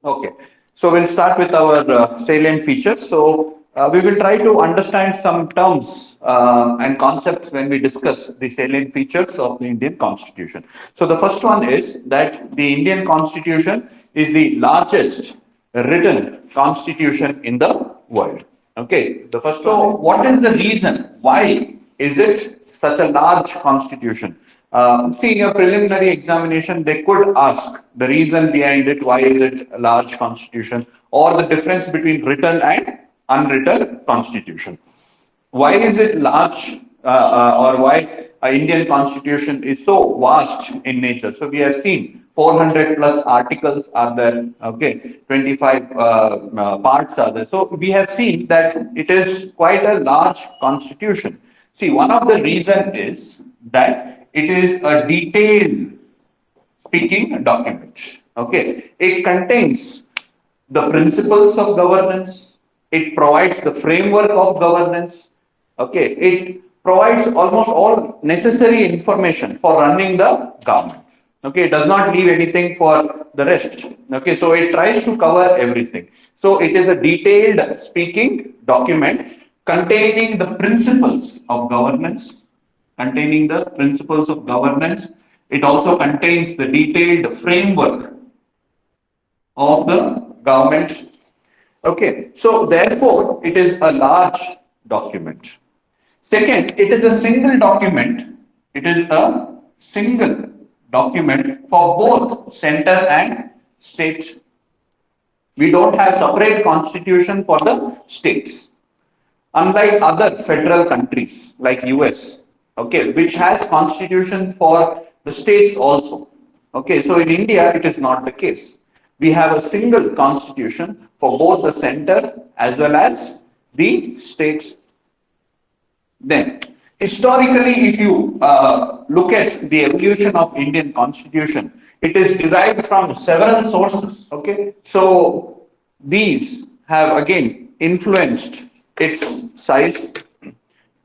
Okay, so we'll start with our salient features. So we will try to understand some terms and concepts when we discuss the salient features of the Indian Constitution. So the first one is that the Indian Constitution is the largest written constitution in the world. Okay, the first. So what is the reason? Why is it such a large constitution? See, in a preliminary examination, they could ask the reason behind it, why is it a large constitution, or the difference between written and unwritten constitution. Why is it large, or why Indian constitution is so vast in nature? So we have seen 400 plus articles are there, okay, 25 parts are there. So we have seen that it is quite a large constitution. See, one of the reason is that it is a detailed speaking document. Okay, it contains the principles of governance. It provides the framework of governance. Okay, it provides almost all necessary information for running the government. Okay, it does not leave anything for the rest. Okay, so it tries to cover everything. So it is a detailed speaking document containing the principles of governance, containing the principles of governance. It also contains the detailed framework of the government. Okay, so therefore it is a large document. Second, it is a single document. It is a single document for both center and state. We don't have separate constitution for the states. Unlike other federal countries like US, okay, which has constitution for the states also. Okay, so in India, it is not the case. We have a single constitution for both the center as well as the states. Then, historically, if you look at the evolution of Indian constitution, it is derived from several sources. Okay, so these have again influenced its size.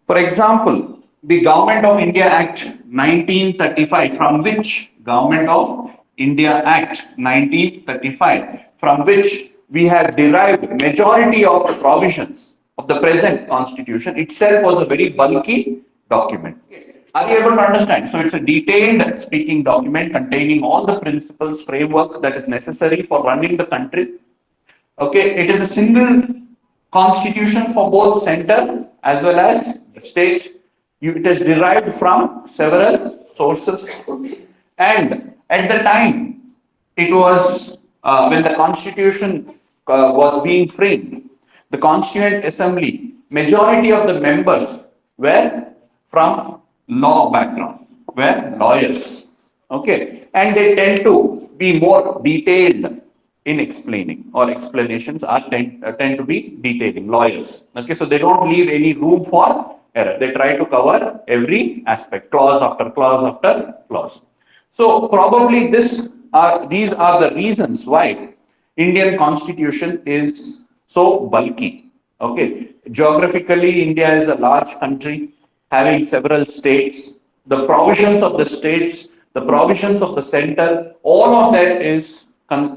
For example, the Government of India Act 1935, from which Government of India Act 1935, from which we have derived majority of the provisions of the present constitution, itself was a very bulky document. Are you able to understand? So it's a detailed speaking document containing all the principles, framework that is necessary for running the country. Okay, it is a single constitution for both center as well as the state. It is derived from several sources, and at the time it was when the constitution was being framed, the Constituent Assembly, majority of the members were from law background, were lawyers. Okay, and they tend to be more detailed in explaining, or explanations are tend to be detailing, lawyers. Okay, so they don't leave any room for error. They try to cover every aspect, clause after clause after clause. So probably these are the reasons why Indian constitution is so bulky. Okay, geographically, India is a large country having several states. The provisions of the states, the provisions of the center, all of that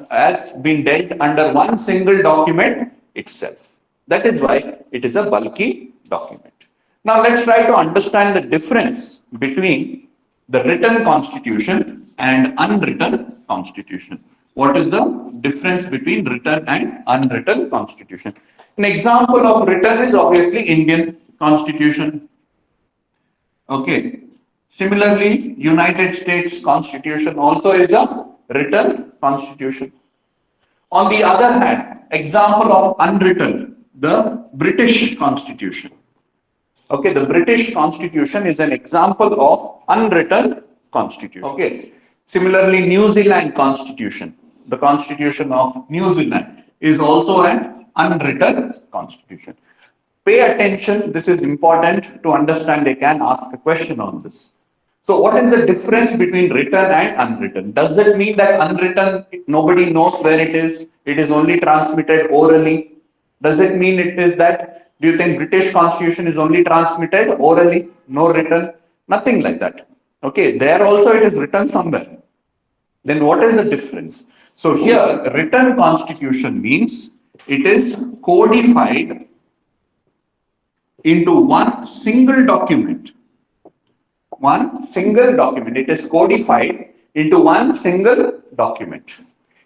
has been dealt under one single document itself. That is why it is a bulky document. Now let's try to understand the difference between the written constitution and unwritten constitution. What is the difference between written and unwritten constitution? An example of written is obviously Indian Constitution. Okay. Similarly, United States Constitution also is a written constitution. On the other hand, example of unwritten, the British Constitution. Okay, the British Constitution is an example of unwritten constitution. Okay. Similarly, New Zealand Constitution, the Constitution of New Zealand, is also an unwritten constitution. Pay attention, this is important to understand. They can ask a question on this. So what is the difference between written and unwritten? Does that mean that unwritten, nobody knows where it is only transmitted orally? Does it mean it is that, do you think British Constitution is only transmitted orally, no written? Nothing like that. Okay, there also it is written somewhere. Then what is the difference? So here, written constitution means it is codified into one single document. One single document. It is codified into one single document.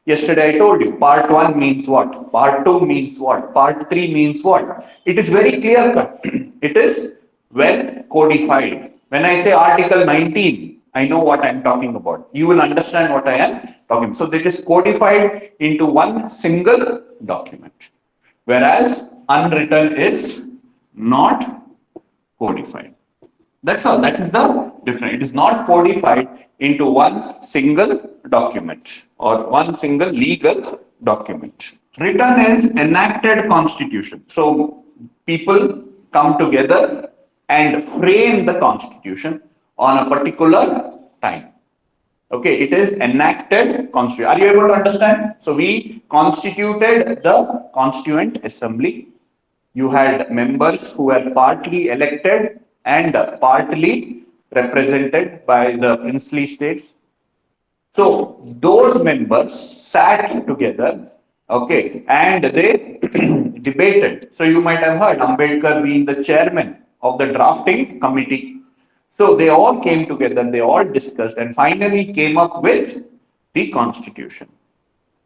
Yesterday I told you, part 1 means what? Part 2 means what? Part 3 means what? It is very clear cut. It is well codified. When I say Article 19, I know what I am talking about. You will understand what I am talking about. So it is codified into one single document. Whereas unwritten is not codified. That's all. That is the difference. It is not codified into one single document or one single legal document. Written is enacted constitution. So people come together and frame the constitution on a particular time. Okay, it is enacted constitution. Are you able to understand? So we constituted the Constituent Assembly. You had members who were partly elected and partly represented by the princely states. So those members sat together, okay, and they debated. So you might have heard Ambedkar being the chairman of the drafting committee. So they all came together, they all discussed and finally came up with the constitution.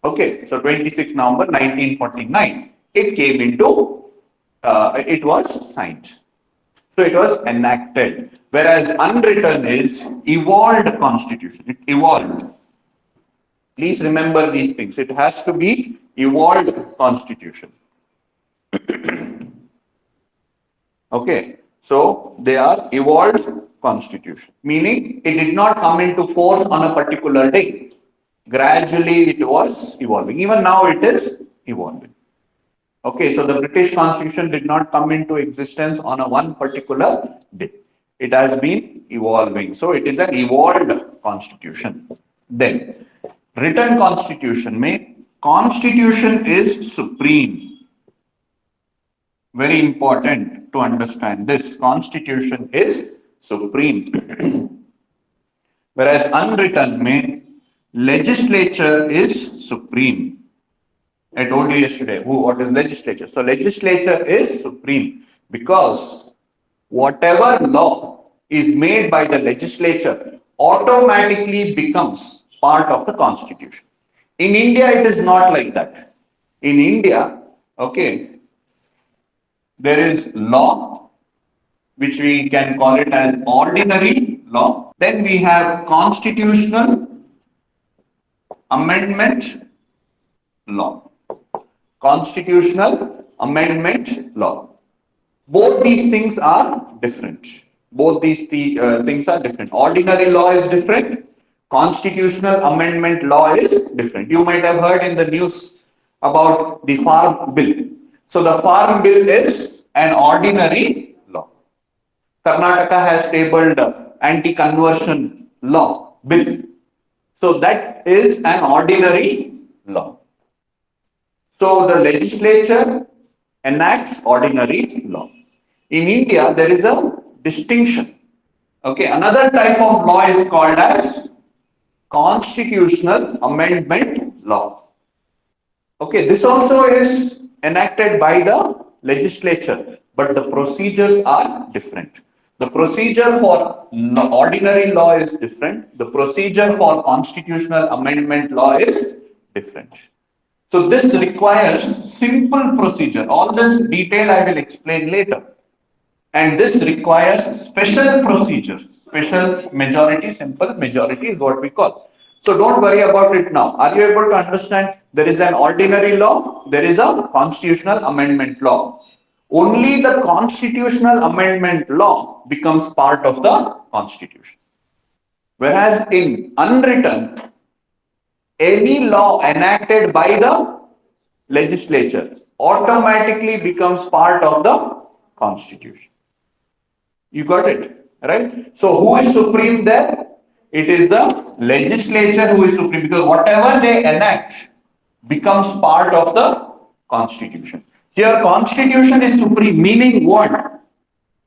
Okay, so 26 November 1949, it came into, it was signed. So it was enacted, whereas unwritten is evolved constitution. It evolved. Please remember these things. It has to be evolved constitution. Okay, so they are evolved constitution, meaning it did not come into force on a particular day. Gradually it was evolving. Even now it is evolving. Okay, so the British Constitution did not come into existence on a one particular day. It has been evolving. So it is an evolved constitution. Then, written constitution constitution is supreme. Very important to understand this. Constitution is supreme. Whereas unwritten legislature is supreme. I told you yesterday what is legislature. So legislature is supreme because whatever law is made by the legislature automatically becomes part of the constitution. In India, it is not like that. In India, okay, there is law, which we can call it as ordinary law. Then we have constitutional amendment law. Constitutional amendment law. Both these things are different. Both these things are different. Ordinary law is different. Constitutional amendment law is different. You might have heard in the news about the Farm Bill. So the Farm Bill is an ordinary law. Karnataka has tabled anti-conversion law bill. So that is an ordinary law. So the legislature enacts ordinary law. In India, there is a distinction. Okay, another type of law is called as constitutional amendment law. Okay, this also is enacted by the legislature, but the procedures are different. The procedure for ordinary law is different. The procedure for constitutional amendment law is different. So this requires simple procedure. All this detail I will explain later. And this requires special procedure. Special majority, simple majority is what we call. So don't worry about it now. Are you able to understand? There is an ordinary law. There is a constitutional amendment law. Only the constitutional amendment law becomes part of the constitution. Whereas in unwritten, any law enacted by the legislature automatically becomes part of the constitution. You got it, right? So who is supreme there? It is the legislature who is supreme, because whatever they enact becomes part of the constitution. Here constitution is supreme, meaning what?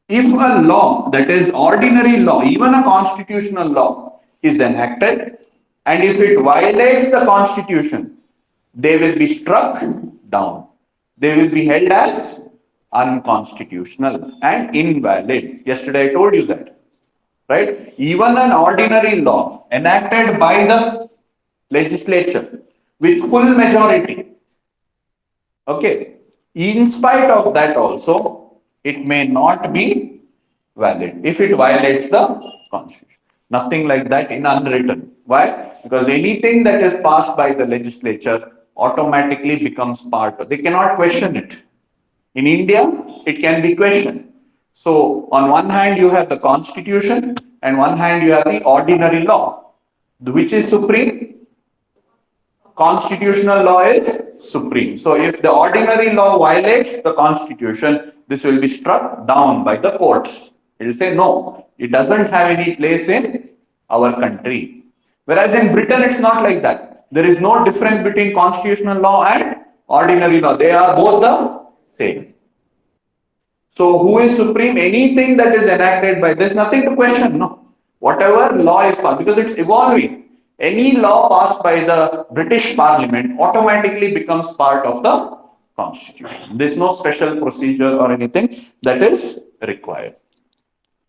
If a law, that is ordinary law, even a constitutional law is enacted, And if it violates the constitution, they will be struck down. They will be held as unconstitutional and invalid. Yesterday I told you that, right? Even an ordinary law enacted by the legislature with full majority, okay, in spite of that also, it may not be valid if it violates the constitution. Nothing like that in unwritten. Why? Because anything that is passed by the legislature automatically becomes part of, they cannot question it. In India, it can be questioned. So on one hand, you have the constitution, and one hand you have the ordinary law. Which is supreme? Constitutional law is supreme. So if the ordinary law violates the constitution, this will be struck down by the courts. It will say no, it doesn't have any place in our country. Whereas in Britain, it's not like that. There is no difference between constitutional law and ordinary law. They are both the same. So who is supreme? Anything that is enacted by, there's nothing to question, no. Whatever law is passed, because it's evolving. Any law passed by the British Parliament automatically becomes part of the constitution. There's no special procedure or anything that is required.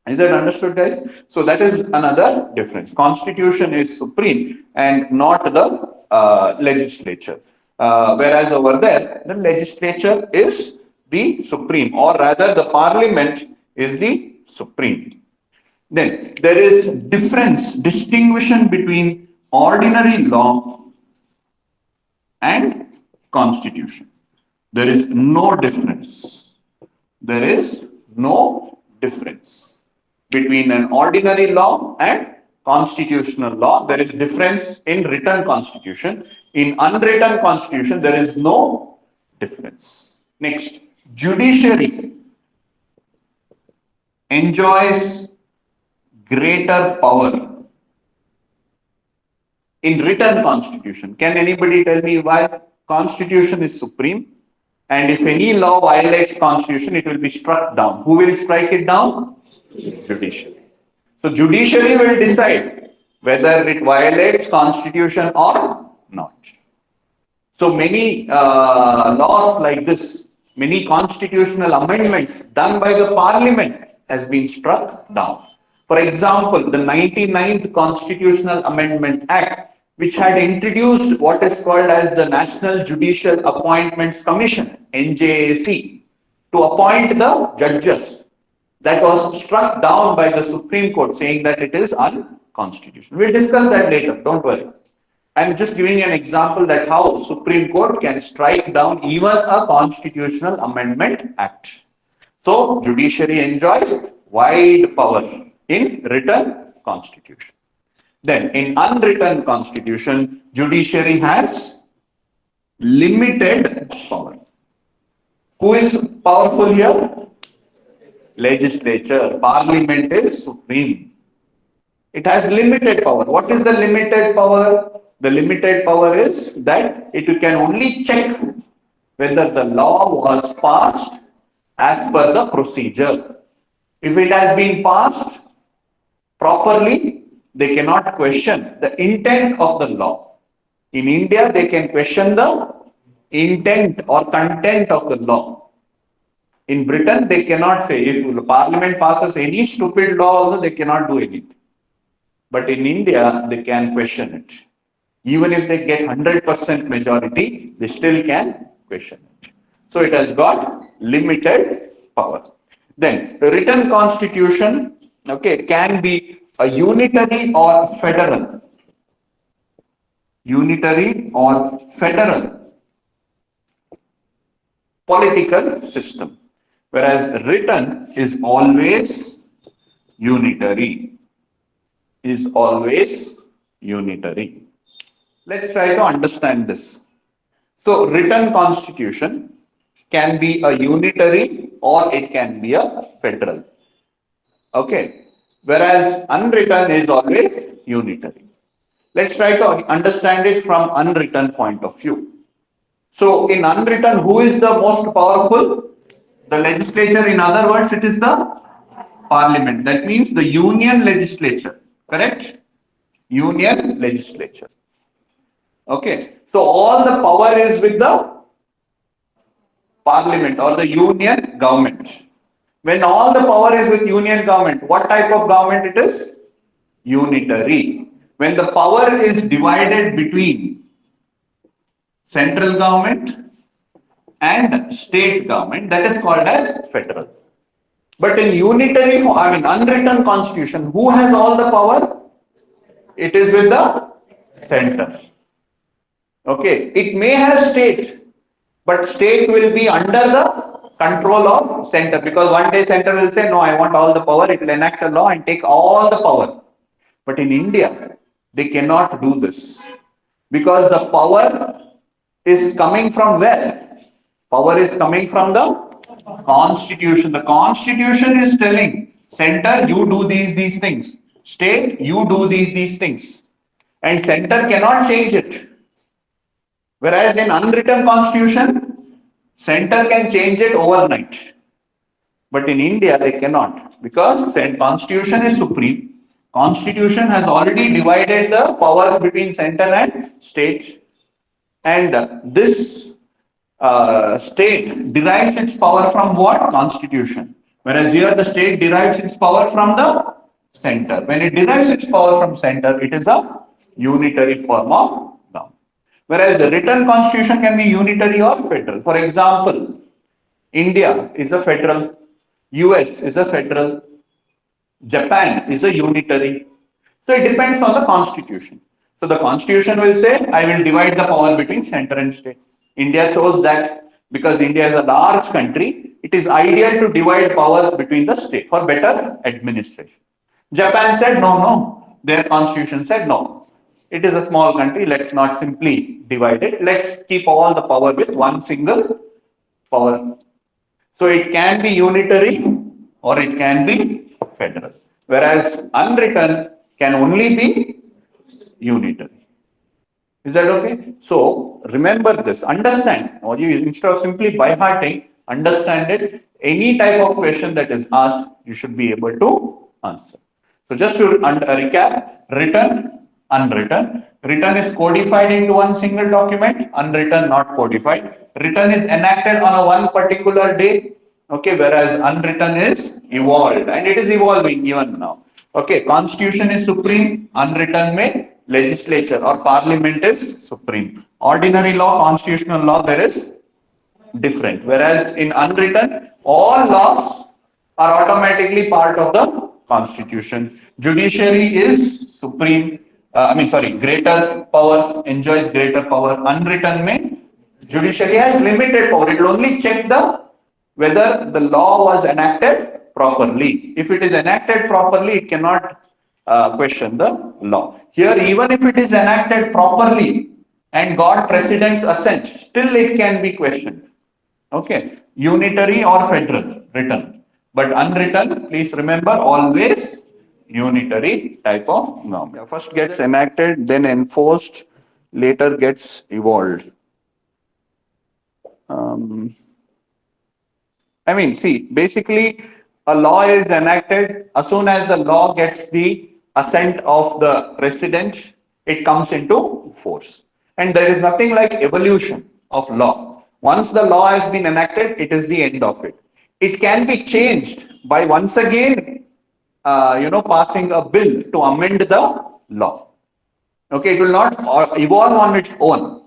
Is that understood, guys? So that is another difference. Constitution is supreme and not the legislature. Whereas over there, the legislature is the supreme, or rather the parliament is the supreme. Then there is difference, distinction between ordinary law and constitution. There is no difference. There is no difference between an ordinary law and constitutional law. There is difference in written constitution. In unwritten constitution, there is no difference. Next, judiciary enjoys greater power in written constitution. Can anybody tell me why? Constitution is supreme, and if any law violates constitution, it will be struck down. Who will strike it down? Judiciary. So judiciary will decide whether it violates constitution or not. So many laws like this, many constitutional amendments done by the parliament has been struck down. For example, the 99th Constitutional Amendment Act, which had introduced what is called as the National Judicial Appointments Commission, NJAC, to appoint the judges, that was struck down by the Supreme Court, saying that it is unconstitutional. We'll discuss that later, don't worry. I'm just giving an example that how Supreme Court can strike down even a Constitutional Amendment Act. So, judiciary enjoys wide power in written constitution. Then in unwritten constitution, judiciary has limited power. Who is powerful here? Legislature. Parliament is supreme. It has limited power. What is the limited power? The limited power is that it can only check whether the law was passed as per the procedure. If it has been passed properly, they cannot question the intent of the law. In India, they can question the intent or content of the law. In Britain, they cannot say, if the parliament passes any stupid law also, they cannot do anything. But in India, they can question it. Even if they get 100% majority, they still can question it. So it has got limited power. Then the written constitution, okay, can be a unitary or federal. Unitary or federal political system. Whereas written is always unitary. Is always unitary. Let's try to understand this. So written constitution can be a unitary or it can be a federal. Okay. Whereas unwritten is always unitary. Let's try to understand it from unwritten point of view. So in unwritten, who is the most powerful? The legislature. In other words, it is the parliament. That means the union legislature. Correct? Union legislature. Okay, so all the power is with the parliament or the union government. When all the power is with union government, what type of government it is? Unitary. When the power is divided between central government and state government, that is called as federal. But in unitary form, I mean unwritten constitution, who has all the power? It is with the center. Okay, it may have state, but state will be under the control of center, because one day center will say, no, I want all the power, it will enact a law and take all the power. But in India, they cannot do this, because the power is coming from where? Power is coming from the constitution. The constitution is telling center, you do these things. State, you do these things. And center cannot change it. Whereas in unwritten constitution, center can change it overnight. But in India, they cannot, because constitution is supreme. Constitution has already divided the powers between center and states. And this state derives its power from what? Constitution. Whereas here the state derives its power from the center. When it derives its power from center, it is a unitary form of government. Whereas the written constitution can be unitary or federal. For example, India is a federal, US is a federal, Japan is a unitary. So it depends on the constitution. So the constitution will say, I will divide the power between center and state. India chose that because India is a large country. It is ideal to divide powers between the state for better administration. Japan said, no. Their constitution said, no. It is a small country. Let's not simply divide it. Let's keep all the power with one single power. So it can be unitary or it can be federal. Whereas unwritten can only be unitary. Is that okay? So remember this, understand, or you instead of simply by hearting, understand it. Any type of question that is asked, you should be able to answer. So just to recap, written, unwritten. Written is codified into one single document, unwritten not codified. Written is enacted on a one particular day, okay, whereas unwritten is evolved, and it is evolving even now. Okay, constitution is supreme, unwritten may legislature or parliament is supreme. Ordinary law, constitutional law, there is different. Whereas in unwritten, all laws are automatically part of the constitution. Judiciary is supreme, greater power, enjoys greater power. Unwritten may, judiciary has limited power. It will only check whether the law was enacted properly. If it is enacted properly, it cannot question the law. Here, even if it is enacted properly and got president's assent, still it can be questioned. Okay, unitary or federal, written. But unwritten, please remember, always unitary type of norm. First gets enacted, then enforced, later gets evolved. Basically, a law is enacted. As soon as the law gets the assent of the president, it comes into force. And there is nothing like evolution of law. Once the law has been enacted, it is the end of it. It can be changed by once again, passing a bill to amend the law. Okay, it will not evolve on its own.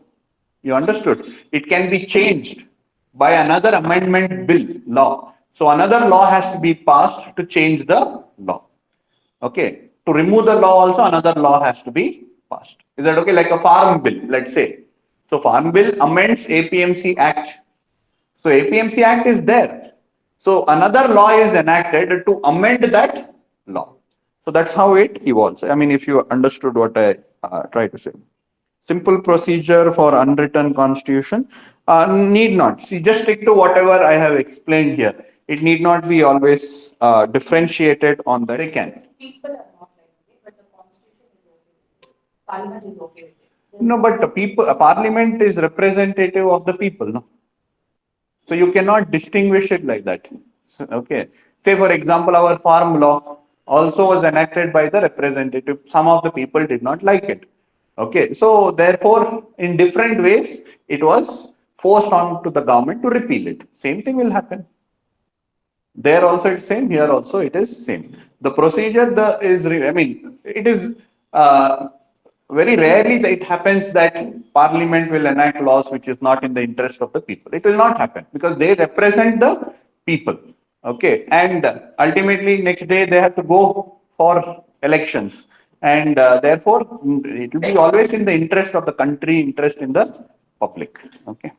You understood? It can be changed by another amendment bill law. So another law has to be passed to change the law. Okay, to remove the law also another law has to be passed. Is that okay? Like a farm bill, let's say. So farm bill amends APMC Act. So APMC Act is there. So another law is enacted to amend that law. So that's how it evolves. I mean, if you understood what I try to say. Simple procedure for unwritten constitution. Need not. See, just stick to whatever I have explained here. It need not be always differentiated on that. They can. People are not like it, but the constitution is okay. Parliament is okay with it. No, but the parliament is representative of the people, no? So you cannot distinguish it like that. Okay. Say, for example, our farm law. also was enacted by the representative. Some of the people did not like it. Okay, so therefore, in different ways, it was forced on to the government to repeal it. Same thing will happen. There also it's same, here also it is same. The procedure I mean, it is very rarely that it happens that parliament will enact laws which is not in the interest of the people. It will not happen because they represent the people. Okay, and ultimately next day they have to go for elections, and therefore it will be always in the interest of the country, interest in the public. Okay.